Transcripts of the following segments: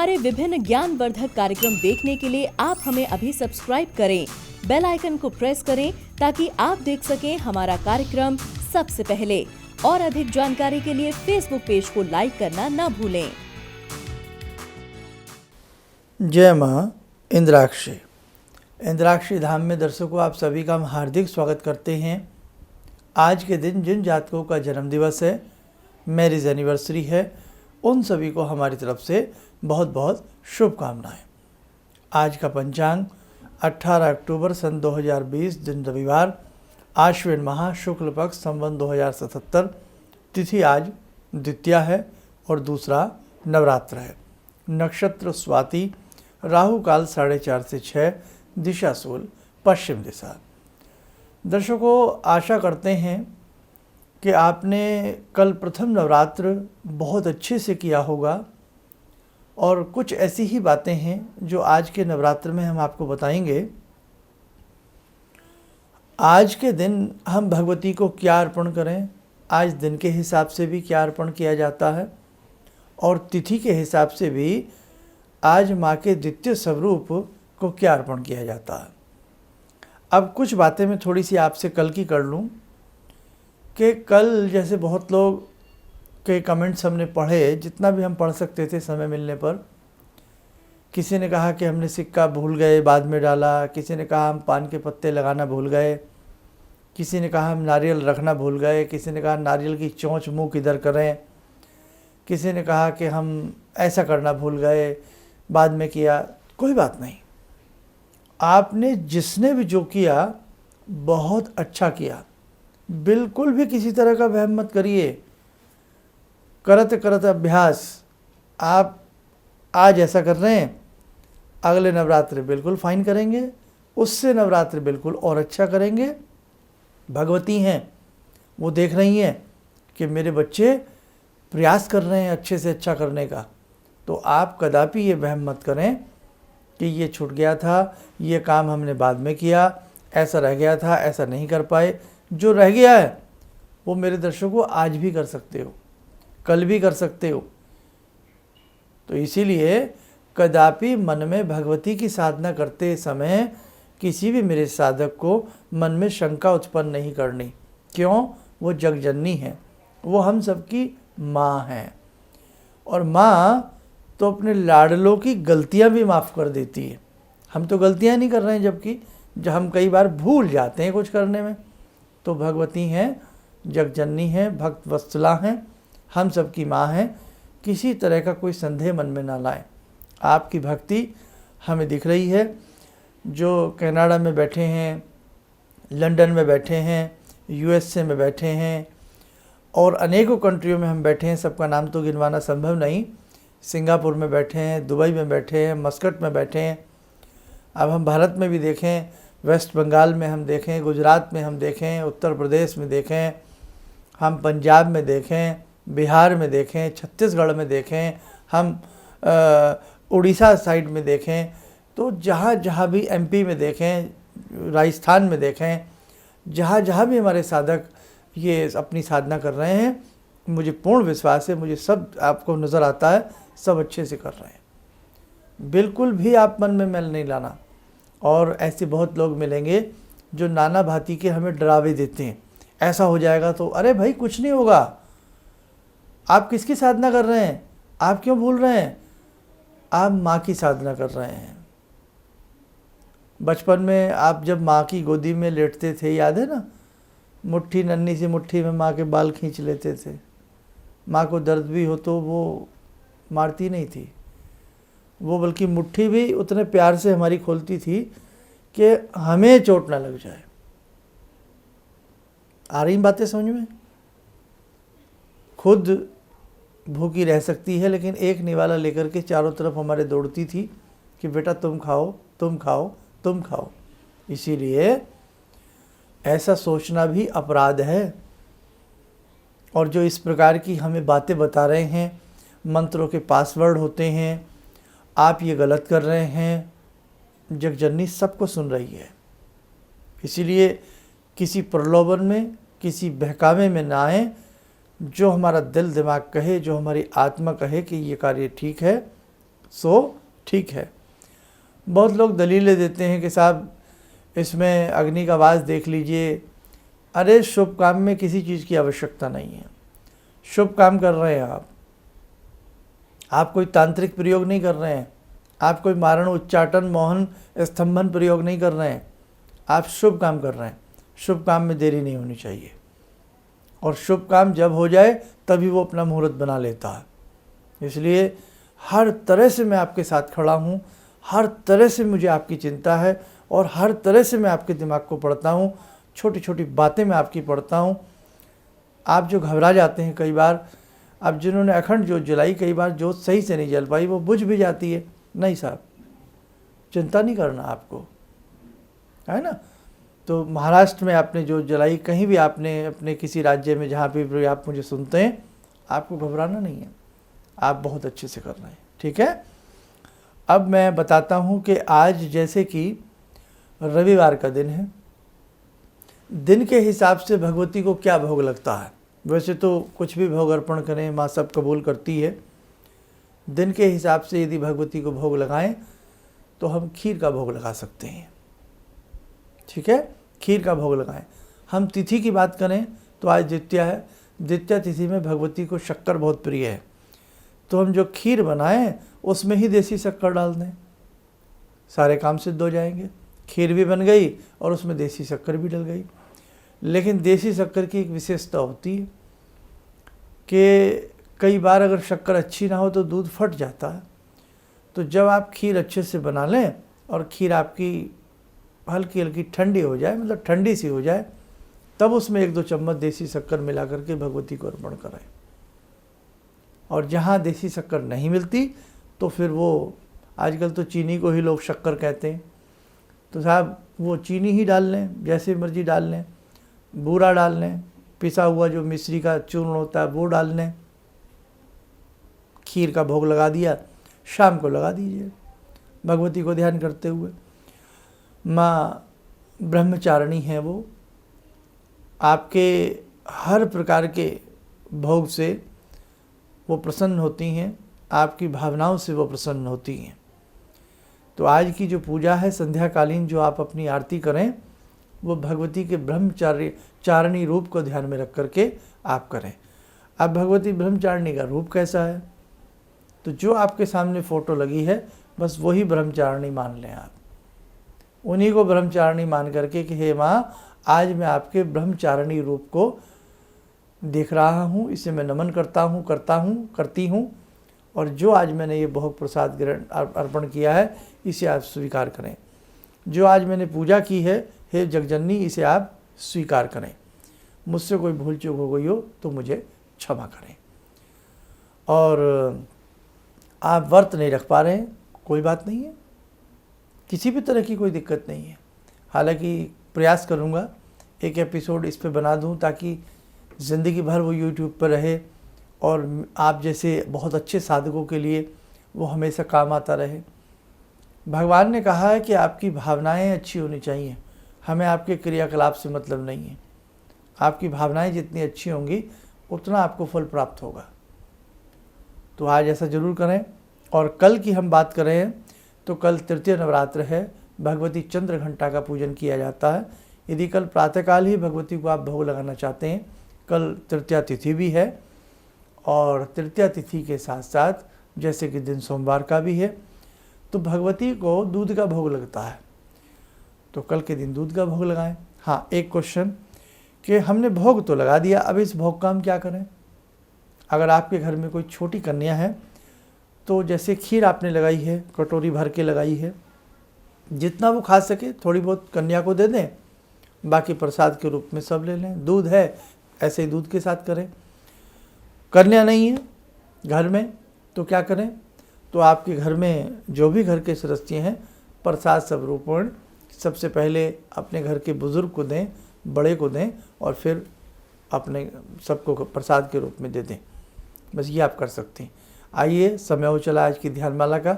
हमारे विभिन्न ज्ञानवर्धक कार्यक्रम देखने के लिए आप हमें अभी सब्सक्राइब करें, बेल आइकन को प्रेस करें ताकि आप देख सकें हमारा कार्यक्रम सबसे पहले। और अधिक जानकारी के लिए फेसबुक पेज को लाइक करना न भूलें। जय माँ इंद्राक्षी। इंद्राक्षी धाम में दर्शकों आप सभी का हम हार्दिक स्वागत करते हैं। आज के दिन जिन जातकों का जन्म दिवस है, मैरिज एनिवर्सरी है, उन सभी को हमारी तरफ से बहुत बहुत शुभकामनाएं। आज का पंचांग 18 अक्टूबर सन 2020 दिन रविवार, आश्विन माह शुक्ल पक्ष संवत 2077। तिथि आज द्वितीया है और दूसरा नवरात्र है। नक्षत्र स्वाति, राहु काल 4:30 से 6, दिशा सूल पश्चिम दिशा। दर्शकों आशा करते हैं कि आपने कल प्रथम नवरात्र बहुत अच्छे से किया होगा और कुछ ऐसी ही बातें हैं जो आज के नवरात्र में हम आपको बताएंगे। आज के दिन हम भगवती को क्या अर्पण करें, आज दिन के हिसाब से भी क्या अर्पण किया जाता है और तिथि के हिसाब से भी आज माँ के द्वितीय स्वरूप को क्या अर्पण किया जाता है। अब कुछ बातें मैं थोड़ी सी आपसे कल की कर लूँ कि कल जैसे बहुत लोग के कमेंट्स हमने पढ़े, जितना भी हम पढ़ सकते थे समय मिलने पर। किसी ने कहा कि हमने सिक्का भूल गए, बाद में डाला। किसी ने कहा हम पान के पत्ते लगाना भूल गए। किसी ने कहा हम नारियल रखना भूल गए। किसी ने कहा नारियल की चोंच मुंह किधर करें। किसी ने कहा कि हम ऐसा करना भूल गए, बाद में किया। कोई बात नहीं, आपने जिसने भी जो किया बहुत अच्छा किया। बिल्कुल भी किसी तरह का वहम मत करिए। करत करत अभ्यास, आप आज ऐसा कर रहे हैं, अगले नवरात्र बिल्कुल फाइन करेंगे, उससे नवरात्र बिल्कुल और अच्छा करेंगे। भगवती हैं, वो देख रही हैं कि मेरे बच्चे प्रयास कर रहे हैं अच्छे से अच्छा करने का। तो आप कदापि ये वहम मत करें कि ये छूट गया था, ये काम हमने बाद में किया, ऐसा रह गया था, ऐसा नहीं कर पाए। जो रह गया है वो मेरे दर्शकों आज भी कर सकते हो, कल भी कर सकते हो। तो इसीलिए कदापि मन में भगवती की साधना करते समय किसी भी मेरे साधक को मन में शंका उत्पन्न नहीं करनी। क्यों? वो जगजननी है, वो हम सबकी माँ हैं। और माँ तो अपने लाडलों की गलतियाँ भी माफ़ कर देती है। हम तो गलतियाँ नहीं कर रहे हैं, जबकि जब हम कई बार भूल जाते हैं कुछ करने में। तो भगवती हैं, जगजननी हैं, भक्त वत्सला हैं, हम सबकी माँ हैं। किसी तरह का कोई संदेह मन में ना लाएं। आपकी भक्ति हमें दिख रही है। जो कनाडा में बैठे हैं, लंदन में बैठे हैं, यूएसए में बैठे हैं और अनेकों कंट्रियों में हम बैठे हैं, सबका नाम तो गिनवाना संभव नहीं। सिंगापुर में बैठे हैं, दुबई में बैठे हैं, मस्कट में बैठे हैं। अब हम भारत में भी देखें, वेस्ट बंगाल में हम देखें, गुजरात में हम देखें, उत्तर प्रदेश में देखें, हम पंजाब में देखें, बिहार में देखें, छत्तीसगढ़ में देखें, हम उड़ीसा साइड में देखें, तो जहाँ जहाँ भी एमपी में देखें, राजस्थान में देखें, जहाँ जहाँ भी हमारे साधक ये अपनी साधना कर रहे हैं, मुझे पूर्ण विश्वास है, मुझे सब आपको नज़र आता है, सब अच्छे से कर रहे हैं। बिल्कुल भी आप मन में मैल नहीं लाना। और ऐसे बहुत लोग मिलेंगे जो नाना भांति के हमें डरावे देते हैं, ऐसा हो जाएगा तो। अरे भाई कुछ नहीं होगा। आप किसकी साधना कर रहे हैं? आप क्यों भूल रहे हैं? आप माँ की साधना कर रहे हैं। बचपन में आप जब माँ की गोदी में लेटते थे, याद है ना, मुट्ठी, नन्ही सी मुट्ठी में माँ के बाल खींच लेते थे। माँ को दर्द भी हो तो वो मारती नहीं थी, वो बल्कि मुट्ठी भी उतने प्यार से हमारी खोलती थी कि हमें चोट ना लग जाए। आ रही बातें समझ में? खुद भूखी रह सकती है, लेकिन एक निवाला लेकर के चारों तरफ हमारे दौड़ती थी कि बेटा तुम खाओ, तुम खाओ, तुम खाओ। इसीलिए ऐसा सोचना भी अपराध है। और जो इस प्रकार की हमें बातें बता रहे हैं, मंत्रों के पासवर्ड होते हैं, आप ये गलत कर रहे हैं, जगजननी सबको सुन रही है। इसीलिए किसी प्रलोभन में, किसी बहकावे में ना आए। जो हमारा दिल दिमाग कहे, जो हमारी आत्मा कहे कि ये कार्य ठीक है, सो ठीक है। बहुत लोग दलीलें देते हैं कि साहब इसमें अग्नि का वास देख लीजिए। अरे शुभ काम में किसी चीज़ की आवश्यकता नहीं है। शुभ काम कर रहे हैं आप कोई तांत्रिक प्रयोग नहीं कर रहे हैं, आप कोई मारण उच्चाटन मोहन स्तंभन प्रयोग नहीं कर रहे हैं, आप शुभ काम कर रहे हैं। शुभ काम में देरी नहीं होनी चाहिए, और शुभ काम जब हो जाए तभी वो अपना मुहूर्त बना लेता है। इसलिए हर तरह से मैं आपके साथ खड़ा हूँ, हर तरह से मुझे आपकी चिंता है, और हर तरह से मैं आपके दिमाग को पढ़ता हूँ, छोटी छोटी बातें मैं आपकी पढ़ता हूँ। आप जो घबरा जाते हैं कई बार, अब जिन्होंने अखंड जोत जलाई, कई बार जोत सही से नहीं जल पाई, वो बुझ भी जाती है। नहीं साहब, चिंता नहीं करना आपको, है ना। तो महाराष्ट्र में आपने जोत जलाई, कहीं भी आपने अपने किसी राज्य में जहाँ पे आप मुझे सुनते हैं, आपको घबराना नहीं है, आप बहुत अच्छे से कर रहे हैं, ठीक है। अब मैं बताता हूँ कि आज जैसे कि रविवार का दिन है, दिन के हिसाब से भगवती को क्या भोग लगता है। वैसे तो कुछ भी भोग अर्पण करें माँ सब कबूल करती है। दिन के हिसाब से यदि भगवती को भोग लगाएं तो हम खीर का भोग लगा सकते हैं, ठीक है, खीर का भोग लगाएं। हम तिथि की बात करें तो आज द्वितीया है। द्वितीया तिथि में भगवती को शक्कर बहुत प्रिय है, तो हम जो खीर बनाएं उसमें ही देसी शक्कर डाल दें, सारे काम सिद्ध हो जाएंगे। खीर भी बन गई और उसमें देसी शक्कर भी डल गई। लेकिन देसी शक्कर की एक विशेषता होती है कि कई बार अगर शक्कर अच्छी ना हो तो दूध फट जाता है। तो जब आप खीर अच्छे से बना लें और खीर आपकी हल्की हल्की ठंडी हो जाए, मतलब ठंडी सी हो जाए, तब उसमें 1-2 चम्मच देसी शक्कर मिला करके भगवती को अर्पण करें। और जहाँ देसी शक्कर नहीं मिलती तो फिर वो, आजकल तो चीनी को ही लोग शक्कर कहते हैं, तो साहब वो चीनी ही डाल लें, जैसे मर्जी डाल लें, बूरा डाल लें, पिसा हुआ जो मिश्री का चूर्ण होता है वो डाल लें। खीर का भोग लगा दिया, शाम को लगा दीजिए भगवती को ध्यान करते हुए। माँ ब्रह्मचारिणी हैं, वो आपके हर प्रकार के भोग से वो प्रसन्न होती हैं, आपकी भावनाओं से वो प्रसन्न होती हैं। तो आज की जो पूजा है संध्याकालीन, जो आप अपनी आरती करें, वो भगवती के ब्रह्मचारिणी रूप को ध्यान में रख करके आप करें। अब भगवती ब्रह्मचारिणी का रूप कैसा है, तो जो आपके सामने फ़ोटो लगी है बस वही ब्रह्मचारिणी मान लें आप, उन्हीं को ब्रह्मचारिणी मान करके कि हे माँ, आज मैं आपके ब्रह्मचारिणी रूप को देख रहा हूँ, इसे मैं नमन करती हूँ, और जो आज मैंने ये भोग प्रसाद ग्रहण अर्पण किया है इसे आप स्वीकार करें। जो आज मैंने पूजा की है, हे जगजननी, इसे आप स्वीकार करें। मुझसे कोई भूल चूक हो गई हो तो मुझे क्षमा करें। और आप व्रत नहीं रख पा रहे हैं, कोई बात नहीं है, किसी भी तरह की कोई दिक्कत नहीं है। हालांकि प्रयास करूँगा एक एपिसोड इस पे बना दूँ ताकि ज़िंदगी भर वो यूट्यूब पर रहे, और आप जैसे बहुत अच्छे साधकों के लिए वो हमेशा काम आता रहे। भगवान ने कहा है कि आपकी भावनाएं अच्छी होनी चाहिए, हमें आपके क्रियाकलाप से मतलब नहीं है। आपकी भावनाएं जितनी अच्छी होंगी उतना आपको फल प्राप्त होगा। तो आज ऐसा ज़रूर करें। और कल की हम बात करें तो कल तृतीय नवरात्र है, भगवती चंद्र घंटा का पूजन किया जाता है। यदि कल प्रातःकाल ही भगवती को आप भोग लगाना चाहते हैं, कल तृतीया तिथि भी है, और तृतीया तिथि के साथ साथ जैसे कि दिन सोमवार का भी है, तो भगवती को दूध का भोग लगता है, तो कल के दिन दूध का भोग लगाएं। हाँ, एक क्वेश्चन कि हमने भोग तो लगा दिया, अब इस भोग का हम क्या करें। अगर आपके घर में कोई छोटी कन्या है तो जैसे खीर आपने लगाई है, कटोरी भर के लगाई है, जितना वो खा सके थोड़ी बहुत कन्या को दे दें, बाकी प्रसाद के रूप में सब ले लें। दूध है, ऐसे ही दूध के साथ करें। कन्या नहीं है घर में तो क्या करें, तो आपके घर में जो भी घर के सदस्य हैं, प्रसाद स्वरूपण सबसे पहले अपने घर के बुज़ुर्ग को दें, बड़े को दें, और फिर अपने सबको प्रसाद के रूप में दे दें। बस ये आप कर सकते हैं। आइए, समय हो चला आज की ध्यानमाला का,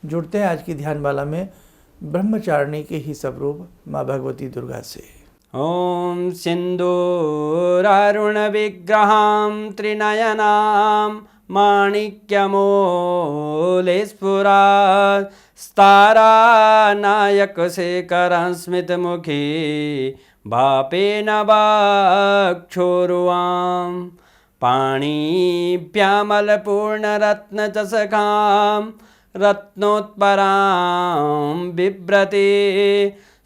जुड़ते हैं आज की ध्यानमाला में ब्रह्मचारिणी के ही स्वरूप माँ भगवती दुर्गा से। ॐ सिन्दूरारुणविग्रहां त्रिनयनां माणिक्यमूले स्फुरात् स्तारानायकशेखरं स्मितमुखी भापेन वक्षोरुवां पाणिभ्यामलपूर्णरत्नचषकां रत्नोत्परां बिभ्रति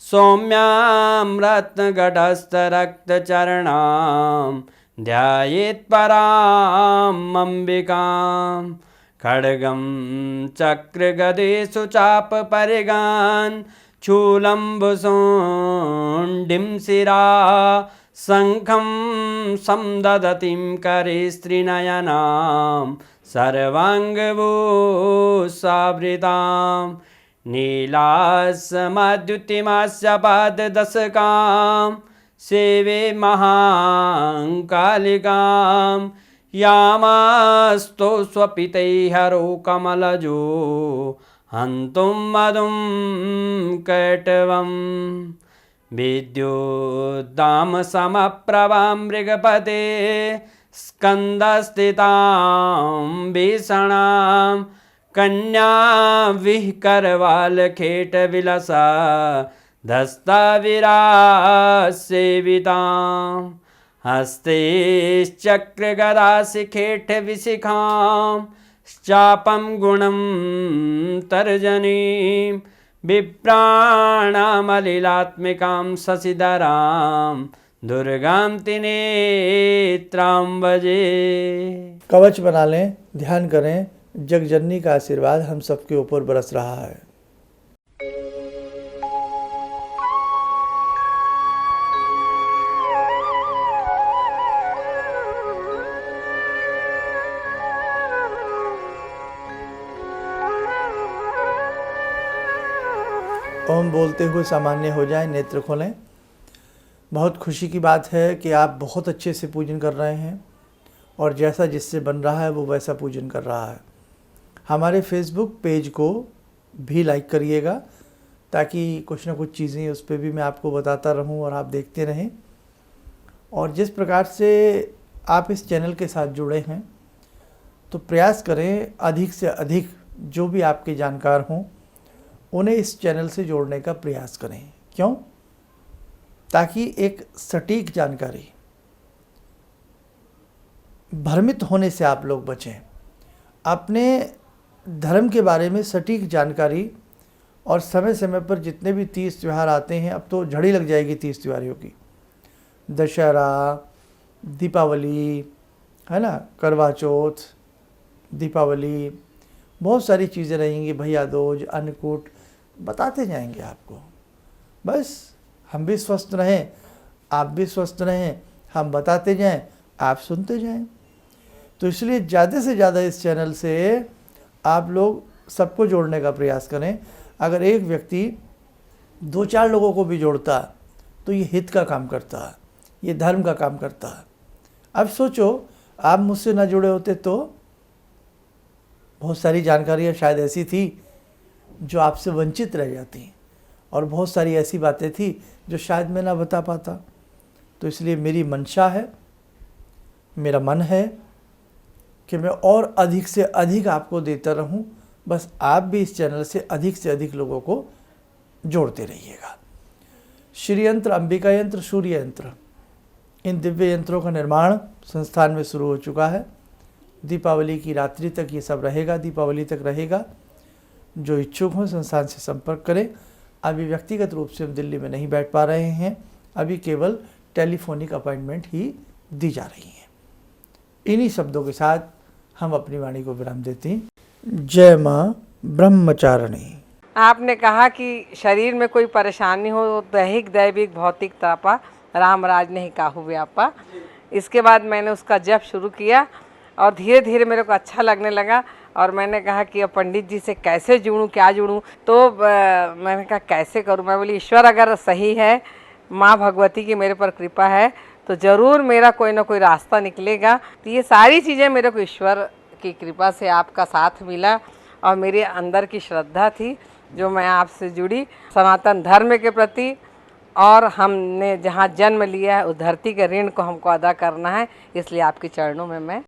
सौम्यां रत्नघटस्थरक्तचरणां ध्यायेत्पराम् अम्बिकां खड्गं चक्रगदेषु चापपरिगान् चूलम्बुसुण्डिं शिरा शङ्खं संदधतीं करे स्त्रीनयनां सर्वाङ्गभूषावृतां नीलास्मद्युतिमास्य पाददशकां सेवे महाकालिकां यामास्तो स्वपितैहरो कमलजो हन्तुं मधुं कैटवम् विद्युद्दाम समप्रभां मृगपते स्कन्दस्थितां भीषणां कन्या विहकरवालखेटविलसा धस्ताविरासेवितां हस्तैश्चक्रगदाशिखेटविशिखां चापं गुणं तर्जनीं विप्राणामलिलात्मिकां शशिधरां दुर्गां त्रिनेत्रां भजे। कवच बना लें, ध्यान करें, जगजननी का आशीर्वाद हम सबके ऊपर बरस रहा है। ओम बोलते हुए सामान्य हो जाए, नेत्र खोलें। बहुत खुशी की बात है कि आप बहुत अच्छे से पूजन कर रहे हैं और जैसा जिससे बन रहा है वो वैसा पूजन कर रहा है। हमारे फेसबुक पेज को भी लाइक करिएगा ताकि कुछ ना कुछ चीज़ें उस पर भी मैं आपको बताता रहूं और आप देखते रहें। और जिस प्रकार से आप इस चैनल के साथ जुड़े हैं तो प्रयास करें अधिक से अधिक जो भी आपके जानकार हों उन्हें इस चैनल से जोड़ने का प्रयास करें। क्यों? ताकि एक सटीक जानकारी, भ्रमित होने से आप लोग बचें। अपने धर्म के बारे में सटीक जानकारी और समय समय पर जितने भी तीज त्यौहार आते हैं, अब तो झड़ी लग जाएगी तीज त्योहारों की, दशहरा, दीपावली, है ना, करवा चौथ, दीपावली, बहुत सारी चीज़ें रहेंगी, भैया दूज, अन्नकूट, बताते जाएंगे आपको। बस हम भी स्वस्थ रहें, आप भी स्वस्थ रहें, हम बताते जाएं, आप सुनते जाएं। तो इसलिए ज़्यादा से ज़्यादा इस चैनल से आप लोग सबको जोड़ने का प्रयास करें। अगर एक व्यक्ति 2-4 लोगों को भी जोड़ता तो ये हित का काम करता है, ये धर्म का काम करता है। अब सोचो आप मुझसे ना जुड़े होते तो बहुत सारी जानकारियाँ शायद ऐसी थी जो आपसे वंचित रह जाती और बहुत सारी ऐसी बातें थी जो शायद मैं ना बता पाता। तो इसलिए मेरी मंशा है, मेरा मन है कि मैं और अधिक से अधिक आपको देता रहूं। बस आप भी इस चैनल से अधिक लोगों को जोड़ते रहिएगा। श्री यंत्र, अंबिका यंत्र, सूर्य यंत्र, इन दिव्य यंत्रों का निर्माण संस्थान में शुरू हो चुका है। दीपावली की रात्रि तक ये सब रहेगा, दीपावली तक रहेगा। जो इच्छुक हों संस्थान से संपर्क करें। अभी व्यक्तिगत रूप से हम दिल्ली में नहीं बैठ पा रहे हैं, अभी केवल टेलीफोनिक अपॉइंटमेंट ही दी जा रही है। इन्हीं शब्दों के साथ हम अपनी वाणी को विराम देते हैं। जय माँ ब्रह्मचारिणी। आपने कहा कि शरीर में कोई परेशानी हो, दैहिक दैविक भौतिक तापा, राम राज नहीं काहू व्यापा। इसके बाद मैंने उसका जप शुरू किया और धीरे धीरे मेरे को अच्छा लगने लगा। और मैंने कहा कि अब पंडित जी से कैसे जुड़ूं, क्या जुड़ूं। तो मैंने कहा कैसे करूं। मैं बोली ईश्वर अगर सही है, माँ भगवती की मेरे पर कृपा है तो ज़रूर मेरा कोई ना कोई रास्ता निकलेगा। तो ये सारी चीज़ें मेरे को ईश्वर की कृपा से आपका साथ मिला और मेरे अंदर की श्रद्धा थी जो मैं आपसे जुड़ी सनातन धर्म के प्रति। और हमने जहाँ जन्म लिया है उस धरती के ऋण को हमको अदा करना है, इसलिए आपके चरणों में मैं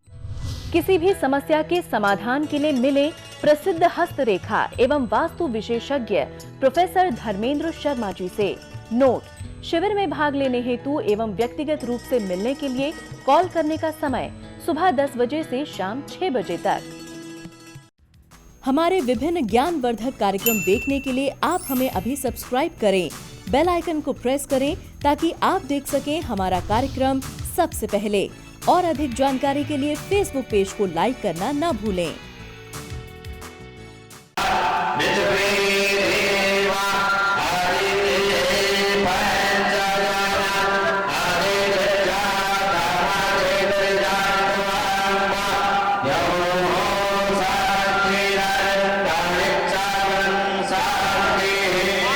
किसी भी समस्या के समाधान के लिए मिले प्रसिद्ध हस्तरेखा एवं वास्तु विशेषज्ञ प्रोफेसर धर्मेंद्र शर्मा जी से। नोट: शिविर में भाग लेने हेतु एवं व्यक्तिगत रूप से मिलने के लिए कॉल करने का समय सुबह 10 बजे से शाम 6 बजे तक। हमारे विभिन्न ज्ञानवर्धक कार्यक्रम देखने के लिए आप हमें अभी सब्सक्राइब करें, बेल आइकन को प्रेस करें ताकि आप देख सकें हमारा कार्यक्रम सबसे पहले। और अधिक जानकारी के लिए फेसबुक पेज को लाइक करना न भूलें।